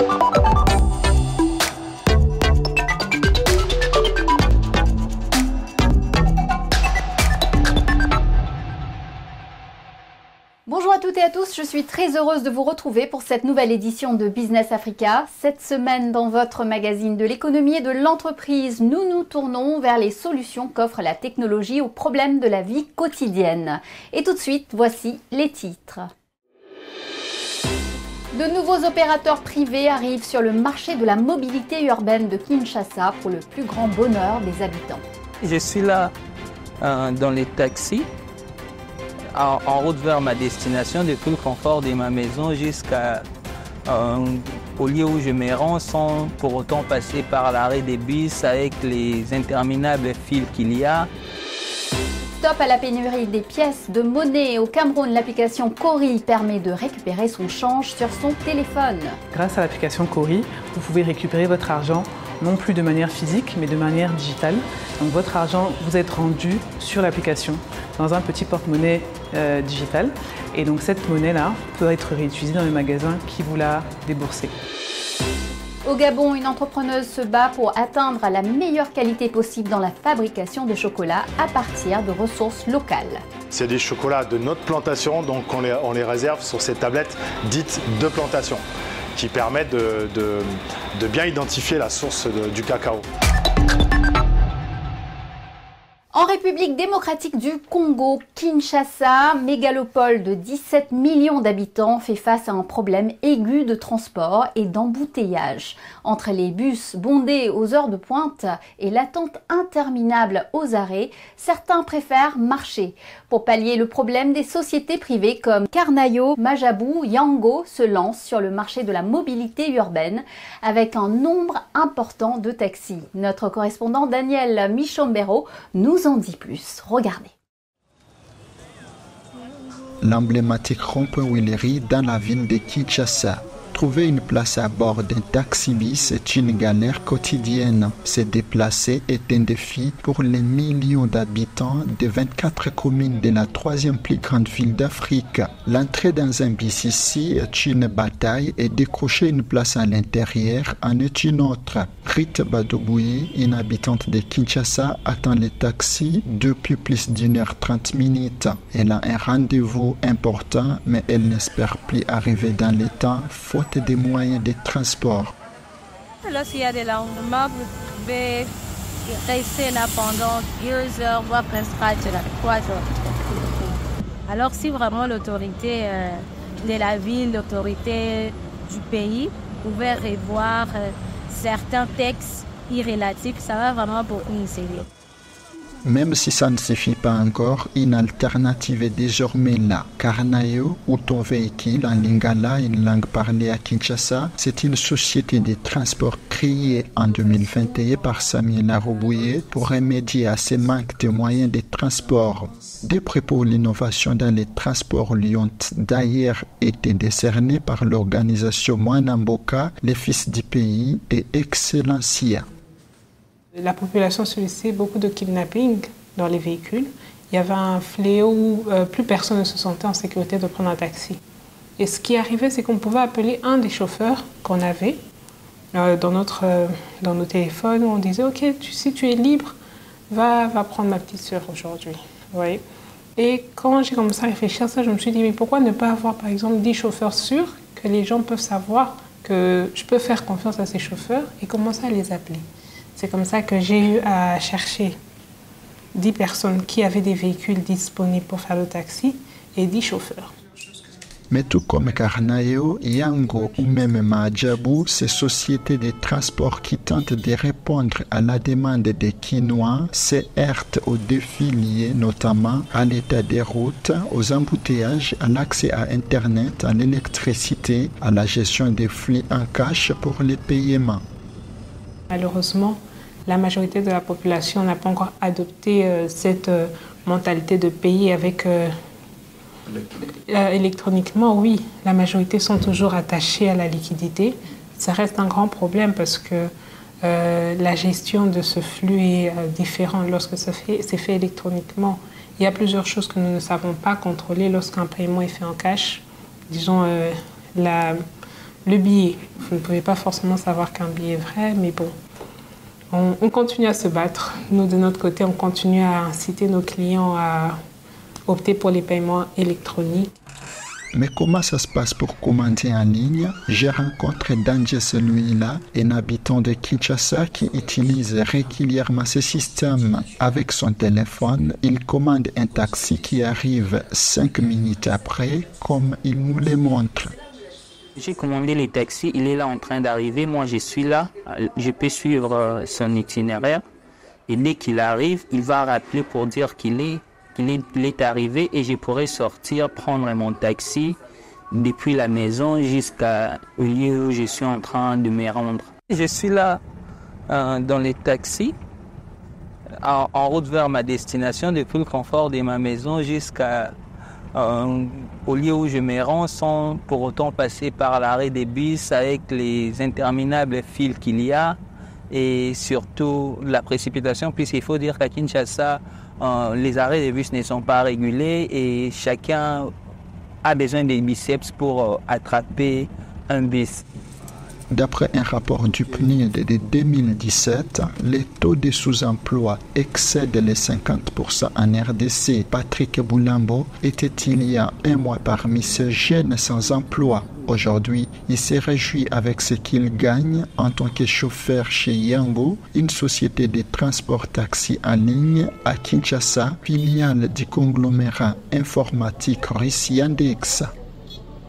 Bonjour à toutes et à tous, je suis très heureuse de vous retrouver pour cette nouvelle édition de Business Africa. Cette semaine, dans votre magazine de l'économie et de l'entreprise, nous nous tournons vers les solutions qu'offre la technologie aux problèmes de la vie quotidienne. Et tout de suite, voici les titres. De nouveaux opérateurs privés arrivent sur le marché de la mobilité urbaine de Kinshasa pour le plus grand bonheur des habitants. Je suis là dans les taxis. En route vers ma destination, depuis le confort de ma maison jusqu'au lieu où je me rends sans pour autant passer par l'arrêt des bus avec les interminables fils qu'il y a. Stop à la pénurie des pièces de monnaie. Au Cameroun, l'application Kori permet de récupérer son change sur son téléphone. Grâce à l'application Kori, vous pouvez récupérer votre argent non plus de manière physique, mais de manière digitale. Donc votre argent vous est rendu sur l'application dans un petit porte-monnaie digital. Et donc cette monnaie-là peut être réutilisée dans le magasin qui vous l'a déboursée. Au Gabon, une entrepreneuse se bat pour atteindre la meilleure qualité possible dans la fabrication de chocolat à partir de ressources locales. C'est des chocolats de notre plantation, donc on les réserve sur ces tablettes dites de plantation, qui permettent de bien identifier la source du cacao. En République démocratique du Congo, Kinshasa, mégalopole de 17 millions d'habitants, fait face à un problème aigu de transport et d'embouteillage. Entre les bus bondés aux heures de pointe et l'attente interminable aux arrêts, certains préfèrent marcher. Pour pallier le problème, des sociétés privées comme Carnaio, Majabou, Yango se lancent sur le marché de la mobilité urbaine avec un nombre important de taxis. Notre correspondant Daniel Michombero nous en dit plus. Regardez. L'emblématique rond-point Willery dans la ville de Kinshasa. Trouver une place à bord d'un taxi-bis est une galère quotidienne. Se déplacer est un défi pour les millions d'habitants des 24 communes de la troisième plus grande ville d'Afrique. L'entrée dans un bis ici est une bataille et décrocher une place à l'intérieur en est une autre. Rita Badobouyi, une habitante de Kinshasa, attend les taxis depuis plus d'1h30. Elle a un rendez-vous important, mais elle n'espère plus arriver dans les temps, faute des moyens de transport. Lorsqu'il y a des lendemains, vous pouvez rester là pendant 2 heures, voire presque 3 heures. Alors si vraiment l'autorité de la ville, l'autorité du pays, pouvait revoir certains textes irrélatifs, ça va vraiment beaucoup nous aider. Même si ça ne suffit pas encore, une alternative est désormais là. Carnaio, ou ton véhicule en lingala, une langue parlée à Kinshasa, c'est une société de transport créée en 2021 par Samuel Arobouye pour remédier à ces manques de moyens de transport. Des prix pour l'innovation dans les transports lui ont d'ailleurs été décernés par l'organisation Mwanamboka, les fils du pays et Excellencia. La population subissait beaucoup de kidnapping dans les véhicules. Il y avait un fléau où plus personne ne se sentait en sécurité de prendre un taxi. Et ce qui arrivait, c'est qu'on pouvait appeler un des chauffeurs qu'on avait dans nos téléphones. Où on disait, OK, si tu es libre, va prendre ma petite sœur aujourd'hui. Ouais. Et quand j'ai commencé à réfléchir à ça, je me suis dit, mais pourquoi ne pas avoir, par exemple, 10 chauffeurs sûrs que les gens peuvent savoir que je peux faire confiance à ces chauffeurs et commencer à les appeler. C'est comme ça que j'ai eu à chercher 10 personnes qui avaient des véhicules disponibles pour faire le taxi et 10 chauffeurs. Mais tout comme Carnaio, Yango ou même Majabou, ces sociétés de transport qui tentent de répondre à la demande des Kinois se heurtent aux défis liés notamment à l'état des routes, aux embouteillages, à l'accès à Internet, à l'électricité, à la gestion des flux en cash pour les paiements. Malheureusement, la majorité de la population n'a pas encore adopté cette mentalité de payer avec électroniquement. Oui, la majorité sont toujours attachés à la liquidité. Ça reste un grand problème parce que la gestion de ce flux est différente lorsque c'est fait électroniquement. Il y a plusieurs choses que nous ne savons pas contrôler lorsqu'un paiement est fait en cash. Disons, le billet. Vous ne pouvez pas forcément savoir qu'un billet est vrai, mais bon, on continue à se battre. Nous, de notre côté, on continue à inciter nos clients à opter pour les paiements électroniques. Mais comment ça se passe pour commander en ligne? J'ai rencontré Danges Luila, un habitant de Kinshasa qui utilise régulièrement ce système. Avec son téléphone, il commande un taxi qui arrive 5 minutes après, comme il nous le montre. J'ai commandé les taxis, il est là en train d'arriver, moi je suis là, je peux suivre son itinéraire. Et dès qu'il arrive, il va rappeler pour dire qu'il est arrivé et je pourrai sortir, prendre mon taxi depuis la maison jusqu'au lieu où je suis en train de me rendre. Je suis là dans les taxis, en route vers ma destination, depuis le confort de ma maison jusqu'au lieu où je me rends, sans pour autant passer par l'arrêt des bus avec les interminables files qu'il y a et surtout la précipitation, puisqu'il faut dire qu'à Kinshasa, les arrêts des bus ne sont pas régulés et chacun a besoin des biceps pour attraper un bus. D'après un rapport du PNUD de 2017, les taux de sous-emploi excèdent les 50% en RDC. Patrick Boulambo était il y a un mois parmi ces jeunes sans emploi. Aujourd'hui, il se réjouit avec ce qu'il gagne en tant que chauffeur chez Yango, une société de transport taxi en ligne à Kinshasa, filiale du conglomérat informatique russe Yandex.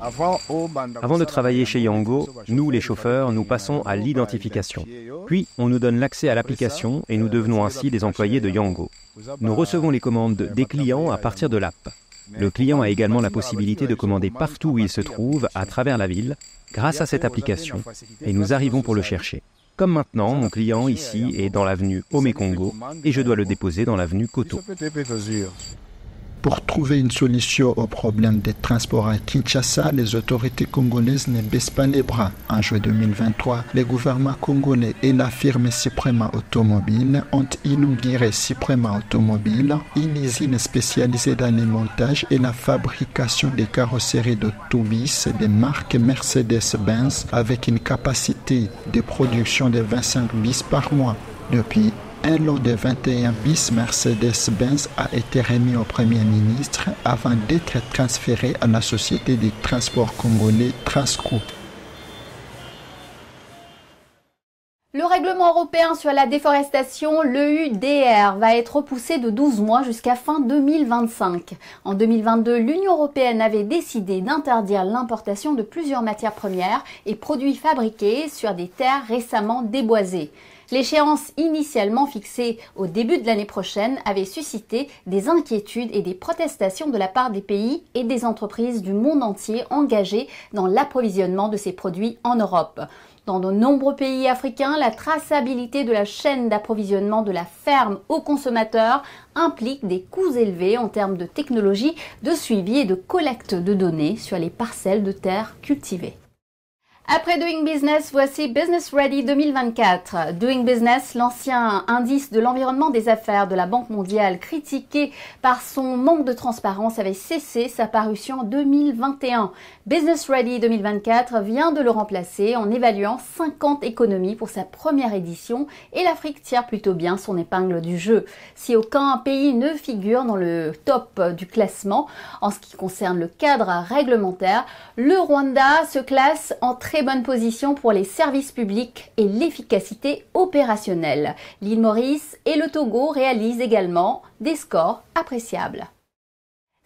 Avant de travailler chez Yango, nous les chauffeurs, nous passons à l'identification. Puis on nous donne l'accès à l'application et nous devenons ainsi des employés de Yango. Nous recevons les commandes des clients à partir de l'app. Le client a également la possibilité de commander partout où il se trouve, à travers la ville, grâce à cette application, et nous arrivons pour le chercher. Comme maintenant, mon client ici est dans l'avenue Omekongo et je dois le déposer dans l'avenue Koto. Pour trouver une solution au problème des transports à Kinshasa, les autorités congolaises ne baissent pas les bras. En juin 2023, le gouvernement congolais et la firme Suprema Automobile ont inauguré Suprema Automobile, une usine spécialisée dans le montage et la fabrication des carrosseries d'autobus de marque Mercedes-Benz avec une capacité de production de 25 bis par mois. Depuis un lot de 21 bis Mercedes-Benz a été remis au Premier ministre avant d'être transféré à la société de transport congolais Transco. Le règlement européen sur la déforestation, l'EUDR, va être repoussé de 12 mois jusqu'à fin 2025. En 2022, l'Union européenne avait décidé d'interdire l'importation de plusieurs matières premières et produits fabriqués sur des terres récemment déboisées. L'échéance initialement fixée au début de l'année prochaine avait suscité des inquiétudes et des protestations de la part des pays et des entreprises du monde entier engagées dans l'approvisionnement de ces produits en Europe. Dans de nombreux pays africains, la traçabilité de la chaîne d'approvisionnement de la ferme au consommateur implique des coûts élevés en termes de technologie, de suivi et de collecte de données sur les parcelles de terre cultivées. Après Doing Business, voici Business Ready 2024. Doing Business, l'ancien indice de l'environnement des affaires de la Banque mondiale, critiqué par son manque de transparence, avait cessé sa parution en 2021. Business Ready 2024 vient de le remplacer en évaluant 50 économies pour sa première édition et l'Afrique tire plutôt bien son épingle du jeu. Si aucun pays ne figure dans le top du classement en ce qui concerne le cadre réglementaire, le Rwanda se classe en très bonne position pour les services publics et l'efficacité opérationnelle. L'île Maurice et le Togo réalisent également des scores appréciables.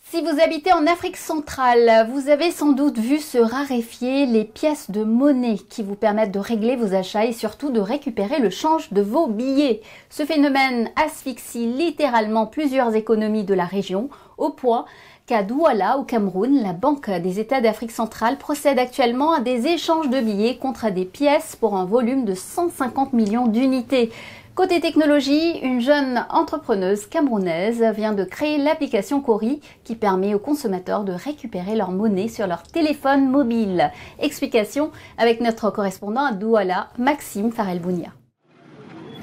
Si vous habitez en Afrique centrale, vous avez sans doute vu se raréfier les pièces de monnaie qui vous permettent de régler vos achats et surtout de récupérer le change de vos billets. Ce phénomène asphyxie littéralement plusieurs économies de la région au point qu'à Douala, au Cameroun, la Banque des États d'Afrique centrale procède actuellement à des échanges de billets contre des pièces pour un volume de 150 millions d'unités. Côté technologie, une jeune entrepreneuse camerounaise vient de créer l'application Cori qui permet aux consommateurs de récupérer leur monnaie sur leur téléphone mobile. Explication avec notre correspondant à Douala, Maxime Farelbounia.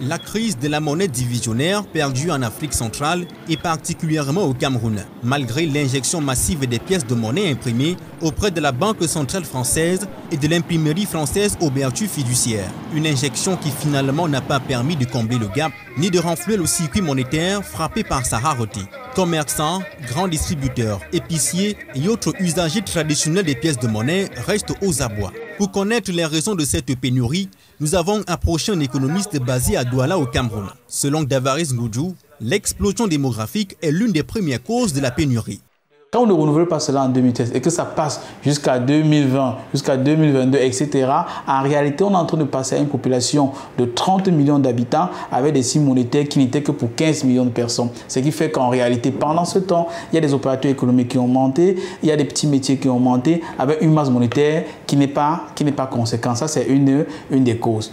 La crise de la monnaie divisionnaire perdue en Afrique centrale et particulièrement au Cameroun, malgré l'injection massive des pièces de monnaie imprimées auprès de la Banque centrale française et de l'imprimerie française aux vertus fiduciaires. Une injection qui finalement n'a pas permis de combler le gap ni de renflouer le circuit monétaire frappé par sa rareté. Commerçants, grands distributeurs, épiciers et autres usagers traditionnels des pièces de monnaie restent aux abois. Pour connaître les raisons de cette pénurie, nous avons approché un économiste basé à Douala au Cameroun. Selon Davaris Ngoudjou, l'explosion démographique est l'une des premières causes de la pénurie. Quand on ne renouvelle pas cela en 2013 et que ça passe jusqu'à 2020, jusqu'à 2022, etc., en réalité, on est en train de passer à une population de 30 millions d'habitants avec des signes monétaires qui n'étaient que pour 15 millions de personnes. Ce qui fait qu'en réalité, pendant ce temps, il y a des opérateurs économiques qui ont monté, il y a des petits métiers qui ont monté avec une masse monétaire qui n'est pas conséquente. Ça, c'est une des causes.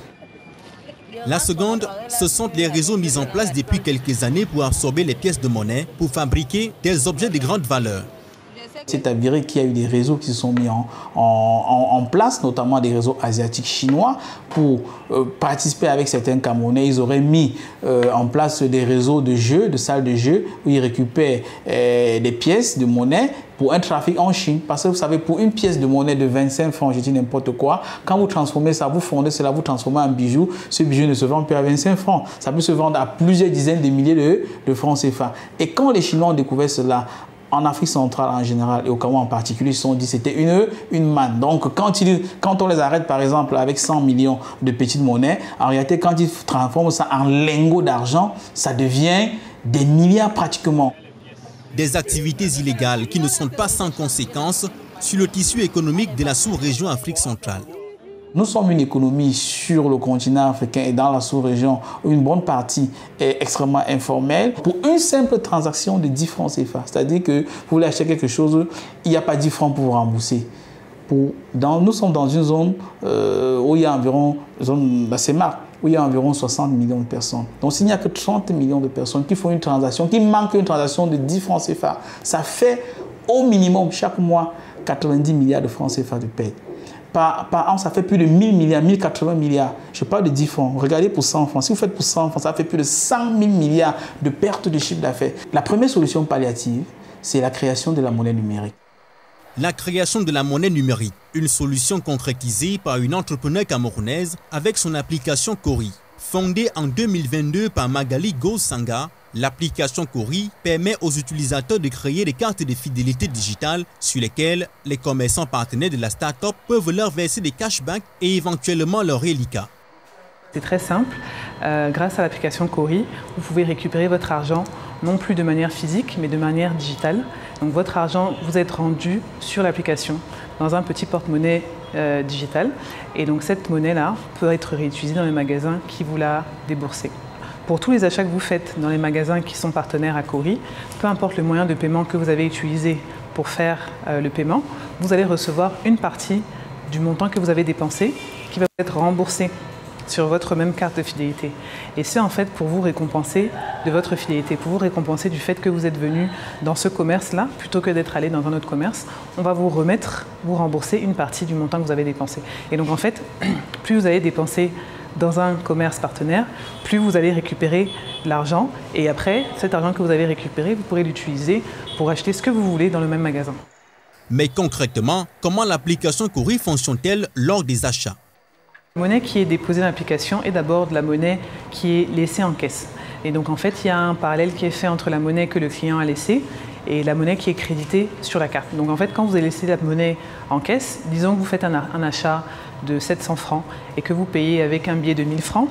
La seconde, ce sont les réseaux mis en place depuis quelques années pour absorber les pièces de monnaie pour fabriquer des objets de grande valeur. C'est avéré qu'il y a eu des réseaux qui se sont mis en place, notamment des réseaux asiatiques chinois, pour participer avec certains Camerounais. Ils auraient mis en place des réseaux de jeux, de salles de jeux, où ils récupèrent des pièces de monnaie pour un trafic en Chine. Parce que vous savez, pour une pièce de monnaie de 25 francs, je dis n'importe quoi, quand vous transformez ça, vous fondez cela, vous transformez en bijou, ce bijou ne se vend plus à 25 francs. Ça peut se vendre à plusieurs dizaines de milliers de francs CFA. Et quand les Chinois ont découvert cela, en Afrique centrale en général et au Cameroun en particulier, ils se sont dit que c'était une manne. Donc quand on les arrête par exemple avec 100 millions de petites monnaies, en réalité quand ils transforment ça en lingots d'argent, ça devient des milliards pratiquement. Des activités illégales qui ne sont pas sans conséquences sur le tissu économique de la sous-région Afrique centrale. Nous sommes une économie sur le continent africain et dans la sous-région où une bonne partie est extrêmement informelle. Pour une simple transaction de 10 francs CFA, c'est-à-dire que vous voulez acheter quelque chose, il n'y a pas 10 francs pour vous rembourser. Nous sommes dans une zone où il y a environ, où il y a environ 60 millions de personnes. Donc s'il n'y a que 30 millions de personnes qui font une transaction, qui manquent une transaction de 10 francs CFA, ça fait au minimum chaque mois 90 milliards de francs CFA de paie. Par an, ça fait plus de 1000 milliards, 1080 milliards. Je parle de 10 francs. Regardez pour 100 francs. Si vous faites pour 100 francs, ça fait plus de 100 000 milliards de pertes de chiffre d'affaires. La première solution palliative, c'est la création de la monnaie numérique. La création de la monnaie numérique, une solution concrétisée par une entrepreneur camerounaise avec son application Kori. Fondée en 2022 par Magali Gosanga, l'application Kori permet aux utilisateurs de créer des cartes de fidélité digitale sur lesquelles les commerçants partenaires de la start-up peuvent leur verser des cashbacks et éventuellement leur reliquat. C'est très simple. Grâce à l'application Kori, vous pouvez récupérer votre argent non plus de manière physique mais de manière digitale. Donc votre argent vous est rendu sur l'application dans un petit porte-monnaie digital. Et donc cette monnaie-là peut être réutilisée dans les magasins qui vous l'a déboursé. Pour tous les achats que vous faites dans les magasins qui sont partenaires à Kori, peu importe le moyen de paiement que vous avez utilisé pour faire le paiement, vous allez recevoir une partie du montant que vous avez dépensé qui va être remboursé sur votre même carte de fidélité. Et c'est en fait pour vous récompenser de votre fidélité, pour vous récompenser du fait que vous êtes venu dans ce commerce-là, plutôt que d'être allé dans un autre commerce, on va vous rembourser une partie du montant que vous avez dépensé. Et donc en fait, plus vous allez dépenser dans un commerce partenaire, plus vous allez récupérer l'argent. Et après, cet argent que vous avez récupéré, vous pourrez l'utiliser pour acheter ce que vous voulez dans le même magasin. Mais concrètement, comment l'application Kori fonctionne-t-elle lors des achats ? La monnaie qui est déposée dans l'application est d'abord de la monnaie qui est laissée en caisse. Et donc en fait, il y a un parallèle qui est fait entre la monnaie que le client a laissée et la monnaie qui est créditée sur la carte. Donc en fait, quand vous avez laissé la monnaie en caisse, disons que vous faites un achat de 700 francs et que vous payez avec un billet de 1000 francs,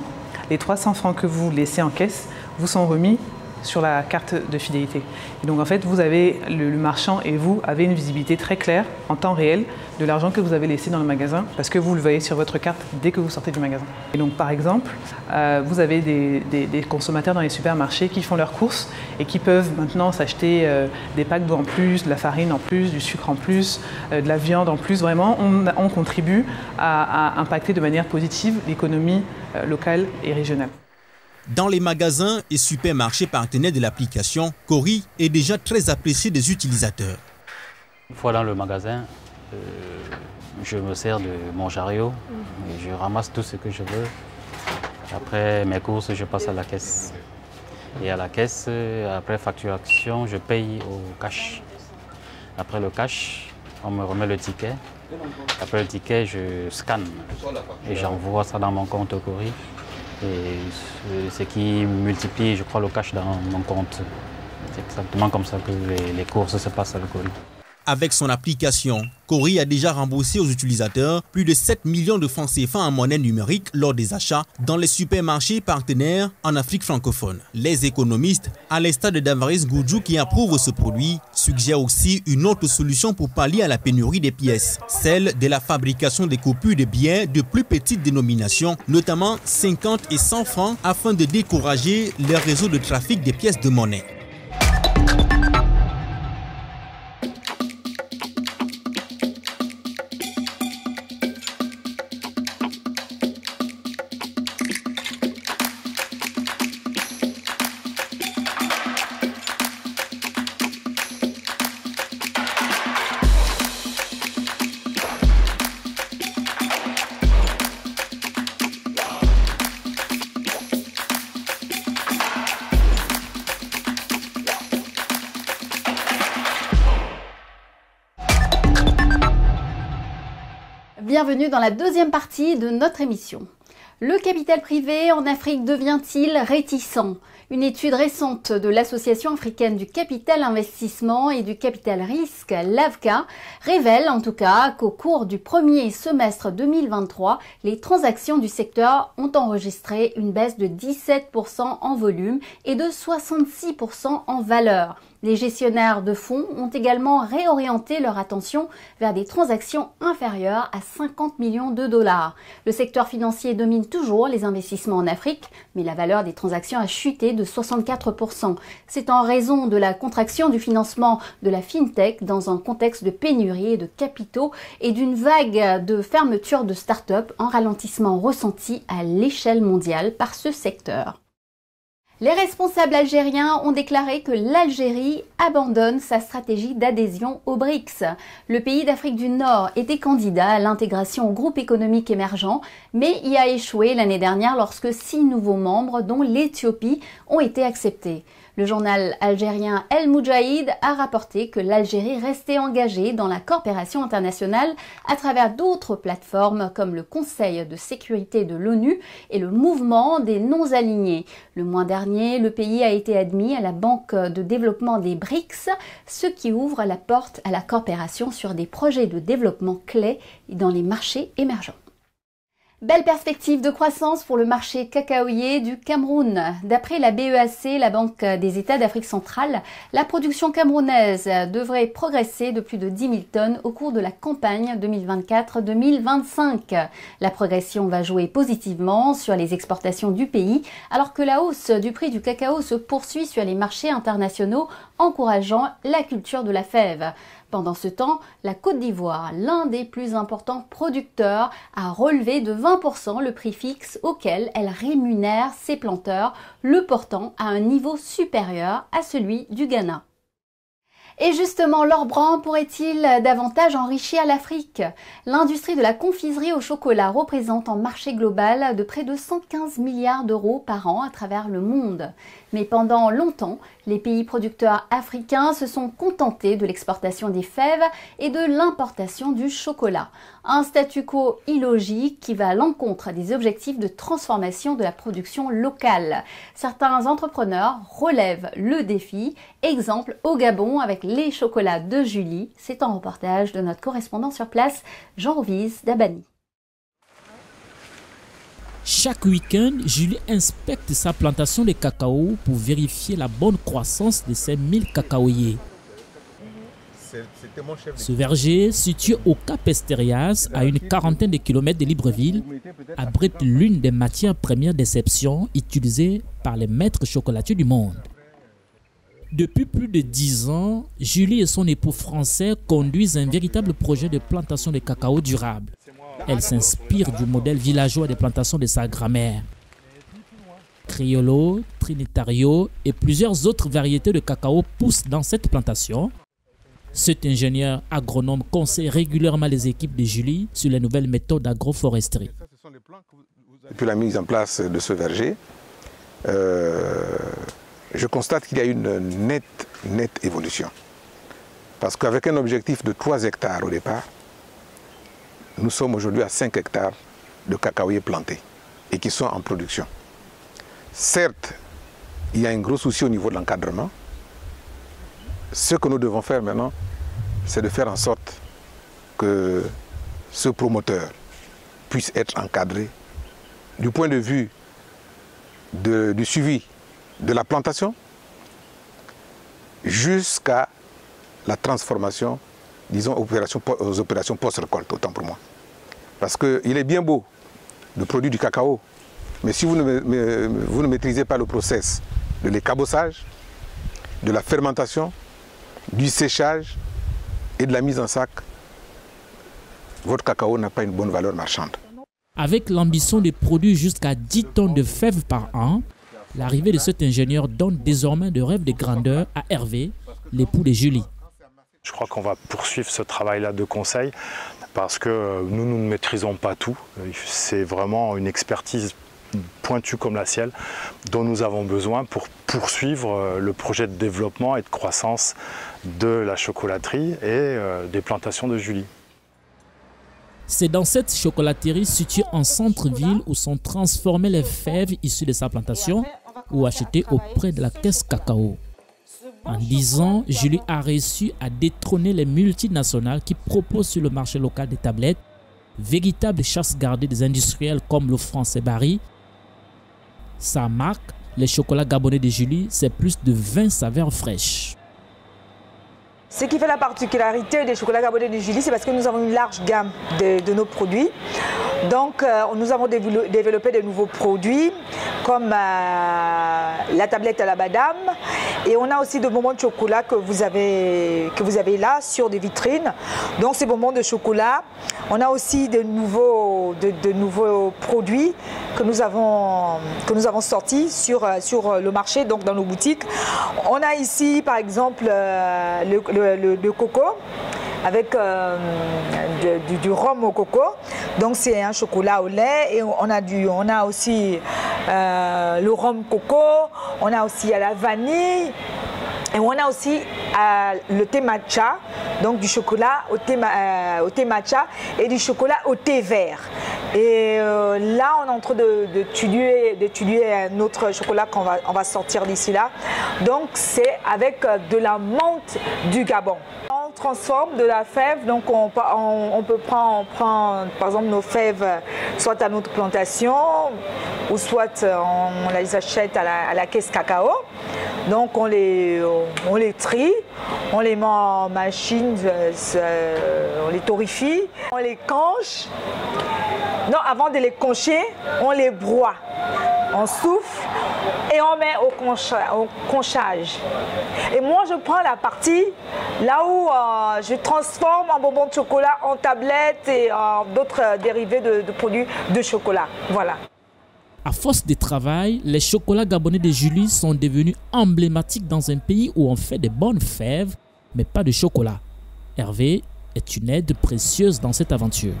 les 300 francs que vous laissez en caisse vous sont remis sur la carte de fidélité. Et donc en fait, vous avez le marchand et vous avez une visibilité très claire en temps réel de l'argent que vous avez laissé dans le magasin parce que vous le voyez sur votre carte dès que vous sortez du magasin. Et donc par exemple, vous avez des consommateurs dans les supermarchés qui font leurs courses et qui peuvent maintenant s'acheter des packs d'eau en plus, de la farine en plus, du sucre en plus, de la viande en plus. Vraiment, on contribue à impacter de manière positive l'économie locale et régionale. Dans les magasins et supermarchés partenaires de l'application, Kori est déjà très apprécié des utilisateurs. Une fois dans le magasin, je me sers de mon chariot et je ramasse tout ce que je veux. Après mes courses, je passe à la caisse. Et à la caisse, après facturation, je paye au cash. Après le cash, on me remet le ticket. Après le ticket, je scanne et j'envoie ça dans mon compte Cori. Et ce qui multiplie, je crois, le cash dans mon compte. C'est exactement comme ça que les courses se passent avec Cori. Avec son application, Cori a déjà remboursé aux utilisateurs plus de 7 millions de francs CFA en monnaie numérique lors des achats dans les supermarchés partenaires en Afrique francophone. Les économistes, à l'instar de Damaris Goudjou qui approuve ce produit, suggèrent aussi une autre solution pour pallier à la pénurie des pièces, celle de la fabrication des coupures de billets de plus petite dénomination, notamment 50 et 100 francs, afin de décourager les réseaux de trafic des pièces de monnaie. Bienvenue dans la deuxième partie de notre émission. Le capital privé en Afrique devient-il réticent? Une étude récente de l'Association africaine du capital investissement et du capital risque, l'AVCA, révèle en tout cas qu'au cours du premier semestre 2023, les transactions du secteur ont enregistré une baisse de 17% en volume et de 66% en valeur. Les gestionnaires de fonds ont également réorienté leur attention vers des transactions inférieures à 50 millions de dollars. Le secteur financier domine toujours les investissements en Afrique, mais la valeur des transactions a chuté de 64%. C'est en raison de la contraction du financement de la FinTech dans un contexte de pénurie de capitaux et d'une vague de fermeture de start-up en ralentissement ressenti à l'échelle mondiale par ce secteur. Les responsables algériens ont déclaré que l'Algérie abandonne sa stratégie d'adhésion aux BRICS. Le pays d'Afrique du Nord était candidat à l'intégration au groupe économique émergent, mais y a échoué l'année dernière lorsque 6 nouveaux membres, dont l'Éthiopie, ont été acceptés. Le journal algérien El Moudjahid a rapporté que l'Algérie restait engagée dans la coopération internationale à travers d'autres plateformes comme le Conseil de sécurité de l'ONU et le mouvement des non-alignés. Le mois dernier, le pays a été admis à la Banque de développement des BRICS, ce qui ouvre la porte à la coopération sur des projets de développement clés dans les marchés émergents. Belle perspective de croissance pour le marché cacaoyer du Cameroun. D'après la BEAC, la Banque des États d'Afrique centrale, la production camerounaise devrait progresser de plus de 10 000 tonnes au cours de la campagne 2024-2025. La progression va jouer positivement sur les exportations du pays, alors que la hausse du prix du cacao se poursuit sur les marchés internationaux, encourageant la culture de la fève. Pendant ce temps, la Côte d'Ivoire, l'un des plus importants producteurs, a relevé de 20% le prix fixe auquel elle rémunère ses planteurs, le portant à un niveau supérieur à celui du Ghana. Et justement, l'or brun pourrait-il davantage enrichir l'Afrique? L'industrie de la confiserie au chocolat représente un marché global de près de 115 milliards d'euros par an à travers le monde. Mais pendant longtemps, les pays producteurs africains se sont contentés de l'exportation des fèves et de l'importation du chocolat. Un statu quo illogique qui va à l'encontre des objectifs de transformation de la production locale. Certains entrepreneurs relèvent le défi. Exemple au Gabon avec les chocolats de Julie. C'est un reportage de notre correspondant sur place, Jean-Rovise Dabani. Chaque week-end, Julie inspecte sa plantation de cacao pour vérifier la bonne croissance de ses 1000 cacaoyers. Ce verger, situé au Cap Esterias, à une quarantaine de kilomètres de Libreville, abrite l'une des matières premières d'exception utilisées par les maîtres chocolatiers du monde. Depuis plus de 10 ans, Julie et son époux français conduisent un véritable projet de plantation de cacao durable. Elle s'inspire du modèle villageois des plantations de sa grand-mère. Criollo, Trinitario et plusieurs autres variétés de cacao poussent dans cette plantation. Cet ingénieur agronome conseille régulièrement les équipes de Julie sur les nouvelles méthodes d'agroforesterie. Depuis la mise en place de ce verger, je constate qu'il y a une nette évolution. Parce qu'avec un objectif de 3 hectares au départ, nous sommes aujourd'hui à 5 hectares de cacaoyers plantés et qui sont en production. Certes, il y a un gros souci au niveau de l'encadrement. Ce que nous devons faire maintenant, c'est de faire en sorte que ce promoteur puisse être encadré du point de vue du suivi de la plantation jusqu'à la transformation, disons, aux opérations post-récolte, autant pour moi. Parce qu'il est bien beau de produire du cacao, mais si vous ne maîtrisez pas le process de l'écabossage, de la fermentation, du séchage et de la mise en sac, votre cacao n'a pas une bonne valeur marchande. Avec l'ambition de produire jusqu'à 10 tonnes de fèves par an, l'arrivée de cet ingénieur donne désormais de rêves de grandeur à Hervé, l'époux de Julie. Je crois qu'on va poursuivre ce travail-là de conseil parce que nous ne maîtrisons pas tout. C'est vraiment une expertise pointue comme la sienne dont nous avons besoin pour poursuivre le projet de développement et de croissance de la chocolaterie et des plantations de Julie. C'est dans cette chocolaterie située en centre-ville où sont transformées les fèves issues de sa plantation ou achetées auprès de la caisse cacao. En 10 ans, Julie a réussi à détrôner les multinationales qui proposent sur le marché local des tablettes, véritable chasse gardée des industriels comme le français Barry. Sa marque, les chocolats gabonais de Julie, c'est plus de 20 saveurs fraîches. Ce qui fait la particularité des chocolats gabonais de Julie, c'est parce que nous avons une large gamme de nos produits. Donc, nous avons développé de nouveaux produits comme la tablette à la badame. Et on a aussi de bonbons de chocolat que vous avez là sur des vitrines. Donc, ces bonbons de chocolat, on a aussi de nouveaux produits que nous avons sortis sur le marché, donc dans nos boutiques. On a ici, par exemple, le coco avec du rhum au coco. Donc c'est un chocolat au lait et on a aussi le rhum coco, on a aussi à la vanille et on a aussi le thé matcha, donc du chocolat au thé matcha et du chocolat au thé vert. Et là, on est en train d'étudier un autre chocolat qu'on va sortir d'ici là. Donc c'est avec de la menthe du Gabon. On transforme de la fève, donc on prend par exemple nos fèves soit à notre plantation ou soit on les achète à la caisse cacao. Donc on les trie, on les met en machine, on les torréfie, on les conche. Non, avant de les concher, on les broie, on souffle et on met au conchage. Et moi, je prends la partie là où je transforme en bonbons de chocolat, en tablettes et en d'autres dérivés de produits de chocolat. Voilà. À force de travail, les chocolats gabonais de Julie sont devenus emblématiques dans un pays où on fait de bonnes fèves, mais pas de chocolat. Hervé est une aide précieuse dans cette aventure.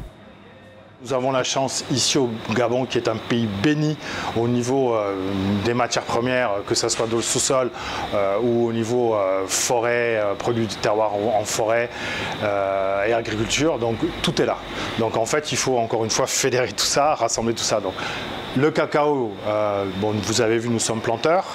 Nous avons la chance ici au Gabon, qui est un pays béni au niveau des matières premières, que ce soit dans le sous-sol ou au niveau forêt, produits du terroir en forêt et agriculture. Donc tout est là. Donc en fait, il faut encore une fois fédérer tout ça, rassembler tout ça. Donc le cacao, bon, vous avez vu, nous sommes planteurs.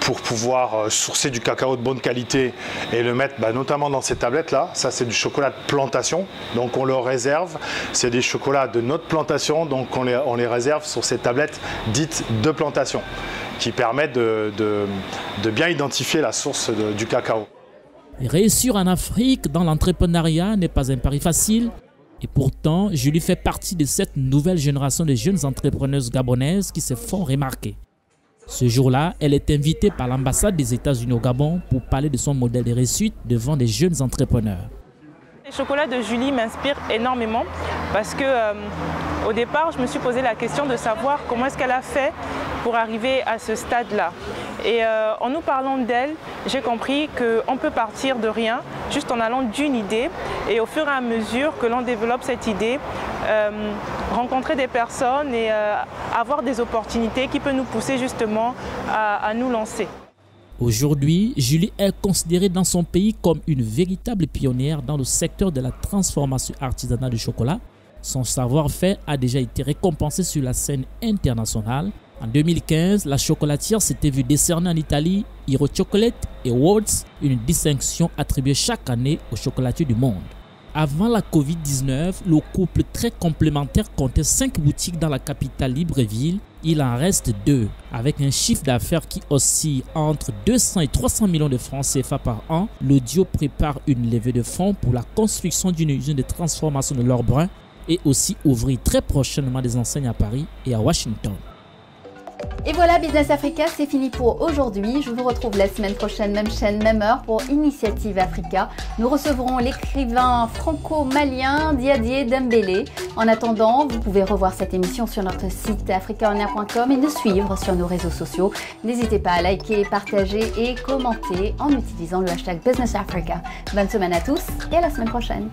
Pour pouvoir sourcer du cacao de bonne qualité et le mettre notamment dans ces tablettes là, ça c'est du chocolat de plantation, donc on le réserve, c'est des chocolats de notre plantation, donc on les réserve sur ces tablettes dites de plantation qui permettent de bien identifier la source du cacao. Réussir en Afrique dans l'entrepreneuriat n'est pas un pari facile. Et pourtant, Julie fait partie de cette nouvelle génération de jeunes entrepreneuses gabonaises qui se font remarquer. Ce jour-là, elle est invitée par l'ambassade des États-Unis au Gabon pour parler de son modèle de réussite devant des jeunes entrepreneurs. Les chocolats de Julie m'inspirent énormément parce que au départ, je me suis posé la question de savoir comment est-ce qu'elle a fait pour arriver à ce stade-là. Et en nous parlant d'elle, j'ai compris qu'on peut partir de rien, juste en allant d'une idée. Et au fur et à mesure que l'on développe cette idée, rencontrer des personnes et avoir des opportunités qui peuvent nous pousser justement à nous lancer. Aujourd'hui, Julie est considérée dans son pays comme une véritable pionnière dans le secteur de la transformation artisanale du chocolat. Son savoir-faire a déjà été récompensé sur la scène internationale. En 2015, la chocolatière s'était vue décerner en Italie Hero Chocolate Awards, une distinction attribuée chaque année aux chocolatiers du monde. Avant la Covid-19, le couple très complémentaire comptait 5 boutiques dans la capitale Libreville. Il en reste 2, avec un chiffre d'affaires qui oscille entre 200 et 300 millions de francs CFA par an. Le duo prépare une levée de fonds pour la construction d'une usine de transformation de l'or brun et aussi ouvrir très prochainement des enseignes à Paris et à Washington. Et voilà, Business Africa, c'est fini pour aujourd'hui. Je vous retrouve la semaine prochaine, même chaîne, même heure pour Initiative Africa. Nous recevrons l'écrivain franco-malien Diadier Dembélé. En attendant, vous pouvez revoir cette émission sur notre site africaonair.com et nous suivre sur nos réseaux sociaux. N'hésitez pas à liker, partager et commenter en utilisant le hashtag Business Africa. Bonne semaine à tous et à la semaine prochaine.